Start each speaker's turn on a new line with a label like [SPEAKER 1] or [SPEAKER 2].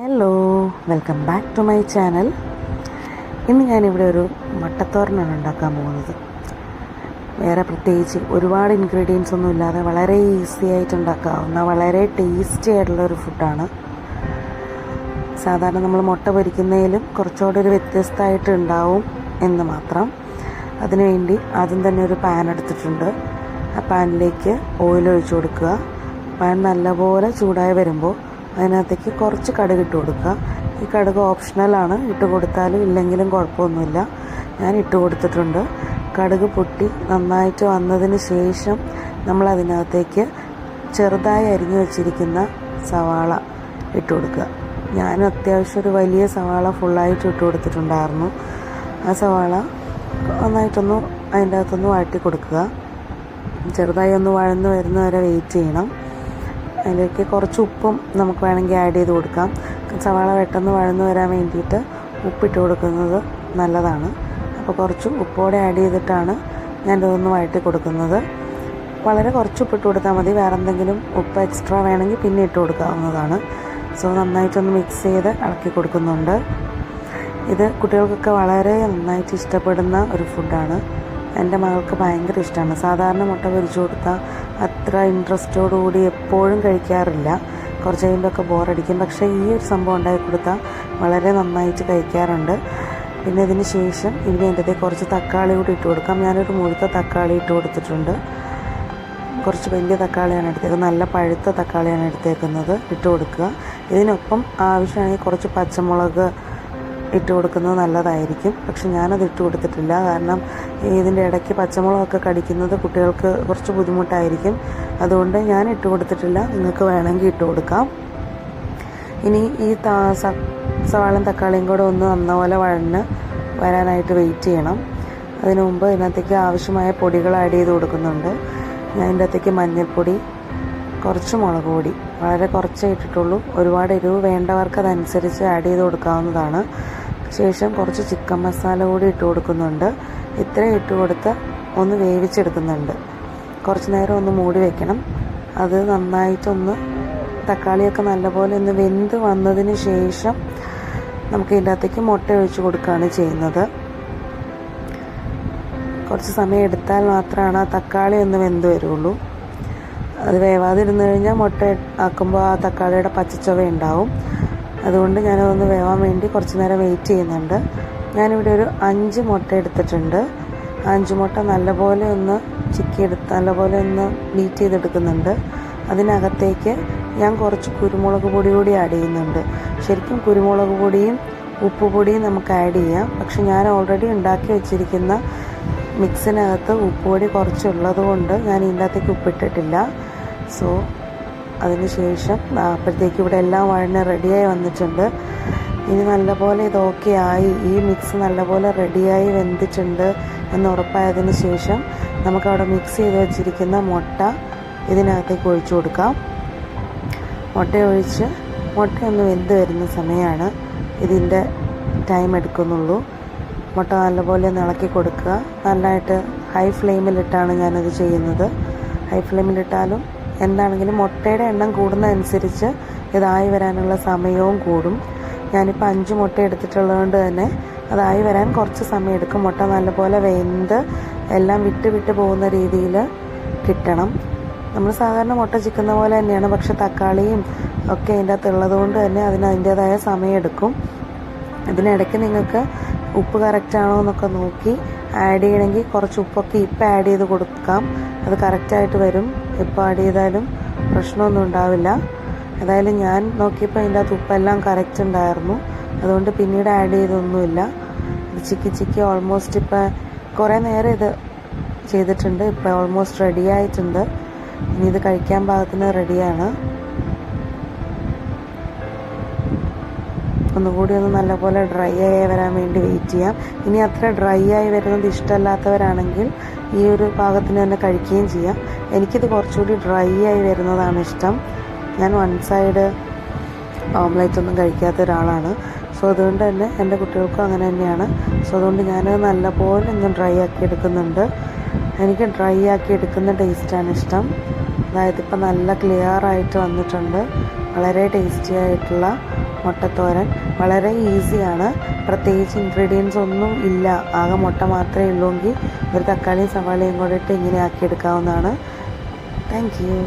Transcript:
[SPEAKER 1] Hello, welcome back to my channel. ഇന്ന് ഞാനിവിടെ ഒരു മുട്ടത്തോരനാണ് ഉണ്ടാക്കാൻ പോകുന്നത്. വേറെ പ്രത്യേകിച്ച് ഒരുപാട് ഇൻഗ്രീഡിയൻസ് ഒന്നും ഇല്ലാതെ വളരെ ഈസി ആയിട്ട് ഉണ്ടാക്കാവുന്ന വളരെ ടേസ്റ്റി ആയിട്ടുള്ളൊരു ഫുഡാണ്. സാധാരണ നമ്മൾ മുട്ട പൊരിക്കുന്നതിലും കുറച്ചുകൂടി ഒരു വ്യത്യസ്തമായിട്ട് ഉണ്ടാവും എന്ന് മാത്രം. അതിനുവേണ്ടി ആദ്യം തന്നെ ഒരു പാൻ എടുത്തിട്ടുണ്ട്. ആ പാനിലേക്ക് ഓയിൽ ഒഴിച്ചു കൊടുക്കുക. പാൻ നല്ലപോലെ ചൂടായി വരുമ്പോൾ അതിനകത്തേക്ക് കുറച്ച് കടുക് ഇട്ട് കൊടുക്കുക. ഈ കടുക് ഓപ്ഷണലാണ്, ഇട്ട് കൊടുത്താലും ഇല്ലെങ്കിലും കുഴപ്പമൊന്നുമില്ല. ഞാൻ ഇട്ട് കൊടുത്തിട്ടുണ്ട്. കടുക് പൊട്ടി നന്നായിട്ട് വന്നതിന് ശേഷം നമ്മൾ അതിനകത്തേക്ക് ചെറുതായി അരിഞ്ഞു വച്ചിരിക്കുന്ന സവാള ഇട്ട് കൊടുക്കുക. ഞാൻ അത്യാവശ്യം ഒരു വലിയ സവാള ഫുള്ളായിട്ട് ഇട്ട് കൊടുത്തിട്ടുണ്ടായിരുന്നു. ആ സവാള നന്നായിട്ടൊന്ന് അതിൻ്റെ അകത്തൊന്ന് വഴറ്റി കൊടുക്കുക. ചെറുതായി ഒന്ന് വഴന്ന് വരുന്ന വരെ വെയിറ്റ് ചെയ്യണം. അതിലേക്ക് കുറച്ച് ഉപ്പും നമുക്ക് വേണമെങ്കിൽ ആഡ് ചെയ്ത് കൊടുക്കാം. സവാള പെട്ടെന്ന് വഴന്ന് വരാൻ വേണ്ടിയിട്ട് ഉപ്പിട്ട് കൊടുക്കുന്നത് നല്ലതാണ്. അപ്പോൾ കുറച്ച് ഉപ്പോടെ ആഡ് ചെയ്തിട്ടാണ് ഞാനിതൊന്ന് വഴറ്റി കൊടുക്കുന്നത്. വളരെ കുറച്ച് ഉപ്പിട്ട് കൊടുത്താൽ മതി. വേറെ എന്തെങ്കിലും ഉപ്പ് എക്സ്ട്രാ വേണമെങ്കിൽ പിന്നെ ഇട്ട് കൊടുക്കാവുന്നതാണ്. സോ നന്നായിട്ടൊന്ന് മിക്സ് ചെയ്ത് ഇളക്കി കൊടുക്കുന്നുണ്ട്. ഇത് കുട്ടികൾക്കൊക്കെ വളരെ നന്നായിട്ട് ഇഷ്ടപ്പെടുന്ന ഒരു ഫുഡാണ്. എൻ്റെ മകൾക്ക് ഭയങ്കര ഇഷ്ടമാണ്. സാധാരണ മുട്ട പൊരിച്ചു കൊടുത്താൽ അത്ര ഇൻട്രസ്റ്റോടുകൂടി എപ്പോഴും കഴിക്കാറില്ല. കുറച്ച് കഴിയുമ്പോഴൊക്കെ ബോറടിക്കും. പക്ഷേ ഈ ഒരു സംഭവം ഉണ്ടാക്കി കൊടുത്താൽ വളരെ നന്നായിട്ട് കഴിക്കാറുണ്ട്. പിന്നെ ഇതിന് ശേഷം ഇനി അതിൻ്റെ കുറച്ച് തക്കാളി കൂടി ഇട്ട് കൊടുക്കാം. ഞാനൊരു മുഴുത്ത തക്കാളി ഇട്ട് കൊടുത്തിട്ടുണ്ട്. കുറച്ച് വലിയ തക്കാളിയാണ് എടുത്തേക്കുന്നത്, നല്ല പഴുത്ത തക്കാളിയാണ് എടുത്തേക്കുന്നത്. ഇട്ട് കൊടുക്കുക. ഇതിനൊപ്പം ആവശ്യമാണെങ്കിൽ കുറച്ച് പച്ചമുളക് ഇട്ട് കൊടുക്കുന്നത് നല്ലതായിരിക്കും. പക്ഷെ ഞാനത് ഇട്ട് കൊടുത്തിട്ടില്ല. കാരണം ഇതിൻ്റെ ഇടയ്ക്ക് പച്ചമുളകൊക്കെ കടിക്കുന്നത് കുട്ടികൾക്ക് കുറച്ച് ബുദ്ധിമുട്ടായിരിക്കും. അതുകൊണ്ട് ഞാൻ ഇട്ട് കൊടുത്തിട്ടില്ല. നിങ്ങൾക്ക് വേണമെങ്കിൽ ഇട്ട് കൊടുക്കാം. ഇനി ഈ സവാളയും തക്കാളിയും കൂടെ ഒന്ന് നന്നപോലെ വഴന്ന് വരാനായിട്ട് വെയിറ്റ് ചെയ്യണം. അതിനു മുമ്പ് ഇതിനകത്തേക്ക് ആവശ്യമായ പൊടികൾ ആഡ് ചെയ്ത് കൊടുക്കുന്നുണ്ട്. ഞാൻ ഇതിൻ്റെ അകത്തേക്ക് മഞ്ഞൾപ്പൊടി, കുറച്ച് മുളക് പൊടി, വളരെ കുറച്ചേ ഇട്ടിട്ടുള്ളൂ. ഒരുപാട് എരിവ് വേണ്ടവർക്ക് അതനുസരിച്ച് ആഡ് ചെയ്ത് കൊടുക്കാവുന്നതാണ്. ശേഷം കുറച്ച് ചിക്കൻ മസാല കൂടി ഇട്ട് കൊടുക്കുന്നുണ്ട്. ഇത്രയും ഇട്ട് കൊടുത്ത് ഒന്ന് വേവിച്ചെടുക്കുന്നുണ്ട്. കുറച്ച് നേരം ഒന്ന് മൂടി വയ്ക്കണം. അത് നന്നായിട്ടൊന്ന് തക്കാളിയൊക്കെ നല്ലപോലെ ഒന്ന് വെന്ത് വന്നതിന് ശേഷം നമുക്ക് ഇതിൻ്റെ അകത്തേക്ക് മുട്ട ഒഴിച്ച് കൊടുക്കുകയാണ് ചെയ്യുന്നത്. കുറച്ച് സമയം എടുത്താൽ മാത്രമാണ് ആ തക്കാളി ഒന്ന് വെന്ത് വരുള്ളൂ. അത് വേവാതിരുന്ന് കഴിഞ്ഞാൽ മുട്ട ആക്കുമ്പോൾ ആ തക്കാളിയുടെ പച്ചച്ചുവ ഉണ്ടാവും. അതുകൊണ്ട് ഞാനതൊന്ന് വേവാൻ വേണ്ടി കുറച്ച് നേരം വെയിറ്റ് ചെയ്യുന്നുണ്ട്. ഞാനിവിടെ ഒരു 5 മുട്ട എടുത്തിട്ടുണ്ട്. 5 മുട്ട നല്ലപോലെ ഒന്ന് നല്ലപോലെ ഒന്ന് ബീറ്റ് ചെയ്തെടുക്കുന്നുണ്ട്. അതിനകത്തേക്ക് ഞാൻ കുറച്ച് കുരുമുളക് പൊടി കൂടി ആഡ് ചെയ്യുന്നുണ്ട്. ശരിക്കും കുരുമുളക് പൊടിയും ഉപ്പുപൊടിയും നമുക്ക് ആഡ് ചെയ്യാം. പക്ഷെ ഞാൻ ഓൾറെഡി ഉണ്ടാക്കി വെച്ചിരിക്കുന്ന മിക്സിനകത്ത് ഉപ്പുപൊടി കുറച്ചുള്ളത് കൊണ്ട് ഞാൻ ഇതിൻ്റെ അകത്തേക്ക് ഉപ്പിട്ടിട്ടില്ല. സോ അതിന് ശേഷം അപ്പോഴത്തേക്ക് ഇവിടെ എല്ലാം വഴന്ന് റെഡിയായി വന്നിട്ടുണ്ട്. ഇനി നല്ലപോലെ ഇത് ഓക്കെ ആയി, ഈ മിക്സ് നല്ലപോലെ റെഡിയായി വെന്തിട്ടുണ്ട് എന്ന് ഉറപ്പായതിന് ശേഷം നമുക്കവിടെ മിക്സ് ചെയ്ത് വെച്ചിരിക്കുന്ന മുട്ട ഇതിനകത്തേക്ക് ഒഴിച്ചു കൊടുക്കാം. മുട്ടയൊന്ന് വെന്ത് വരുന്ന സമയമാണ് ഇതിൻ്റെ ടൈം എടുക്കുന്നുള്ളൂ. മുട്ട നല്ലപോലെ ഒന്ന് ഇളക്കി കൊടുക്കുക. നല്ലതായിട്ട് ഹൈ ഫ്ലെയിമിലിട്ടാണ് ഞാനത് ചെയ്യുന്നത്. ഹൈ ഫ്ലെയിമിലിട്ടാലും എന്താണെങ്കിലും മുട്ടയുടെ എണ്ണം കൂടുന്നതനുസരിച്ച് ഇതായി വരാനുള്ള സമയവും കൂടും. ഞാനിപ്പോൾ 5 മുട്ട എടുത്തിട്ടുള്ളത് കൊണ്ട് തന്നെ അതായി വരാൻ കുറച്ച് സമയം എടുക്കും. മുട്ട നല്ലപോലെ വെന്ത് എല്ലാം വിട്ട് പോകുന്ന രീതിയിൽ കിട്ടണം. നമ്മൾ സാധാരണ മുട്ട ചിക്കുന്ന പോലെ തന്നെയാണ്. പക്ഷെ തക്കാളിയും ഒക്കെ അതിൻ്റെ അകത്ത് ഉള്ളത് കൊണ്ട് തന്നെ അതിൻ്റേതായ സമയം എടുക്കും. ഇതിനിടയ്ക്ക് നിങ്ങൾക്ക് ഉപ്പ് കറക്റ്റാണോ എന്നൊക്കെ നോക്കി ആഡ് ചെയ്യണമെങ്കിൽ കുറച്ച് ഉപ്പൊക്കെ ഇപ്പം ആഡ് ചെയ്ത് കൊടുക്കാം. അത് കറക്റ്റായിട്ട് വരും. ഇപ്പോൾ ആഡ് ചെയ്താലും പ്രശ്നമൊന്നും ഉണ്ടാവില്ല. ഏതായാലും ഞാൻ നോക്കിയപ്പോൾ അതിൻ്റെ അകത്ത് ഉപ്പെല്ലാം കറക്റ്റ് ഉണ്ടായിരുന്നു. അതുകൊണ്ട് പിന്നീട് ആഡ് ചെയ്തൊന്നുമില്ല. ഇത് ചിക്കി ഓൾമോസ്റ്റ് ഇപ്പം കുറേ നേരം ഇത് ചെയ്തിട്ടുണ്ട്. ഇപ്പോൾ ഓൾമോസ്റ്റ് റെഡി ആയിട്ടുണ്ട്. ഇനി ഇത് കഴിക്കാൻ പാകത്തിന് റെഡിയാണ്. ഒന്നുകൂടി ഒന്ന് നല്ലപോലെ ഡ്രൈ ആയി വരാൻ വേണ്ടി വെയിറ്റ് ചെയ്യാം. ഇനി അത്ര ഡ്രൈ ആയി വരുന്നത് ഇഷ്ടമല്ലാത്തവരാണെങ്കിൽ ഈ ഒരു പാകത്തിന് തന്നെ കഴിക്കുകയും ചെയ്യാം. എനിക്കിത് കുറച്ചുകൂടി ഡ്രൈ ആയി വരുന്നതാണ് ഇഷ്ടം. ഞാൻ 1 സൈഡ് ഓംലെറ്റ് ഒന്നും കഴിക്കാത്ത ഒരാളാണ്. സോ അതുകൊണ്ട് തന്നെ എൻ്റെ കുട്ടികൾക്കും അങ്ങനെ തന്നെയാണ്. സോ അതുകൊണ്ട് ഞാനത് നല്ലപോലെ ഒന്ന് ഡ്രൈ ആക്കി എടുക്കുന്നുണ്ട്. എനിക്ക് ഡ്രൈ ആക്കി എടുക്കുന്ന ടേസ്റ്റാണ് ഇഷ്ടം. അതായത് ഇപ്പം നല്ല ക്ലിയർ ആയിട്ട് വന്നിട്ടുണ്ട്. വളരെ ടേസ്റ്റി ആയിട്ടുള്ള മുട്ടത്തോരൻ. വളരെ ഈസിയാണ്, പ്രത്യേകിച്ച് ഇൻഗ്രീഡിയൻസ് ഒന്നും ഇല്ല, ആകെ മുട്ട മാത്രമേ ഉള്ളൂവെങ്കിൽ ഒരു തക്കാളിയും സവാളയും കൂടെ ഇട്ട് ഇങ്ങനെ ആക്കിയെടുക്കാവുന്നതാണ്. Thank you.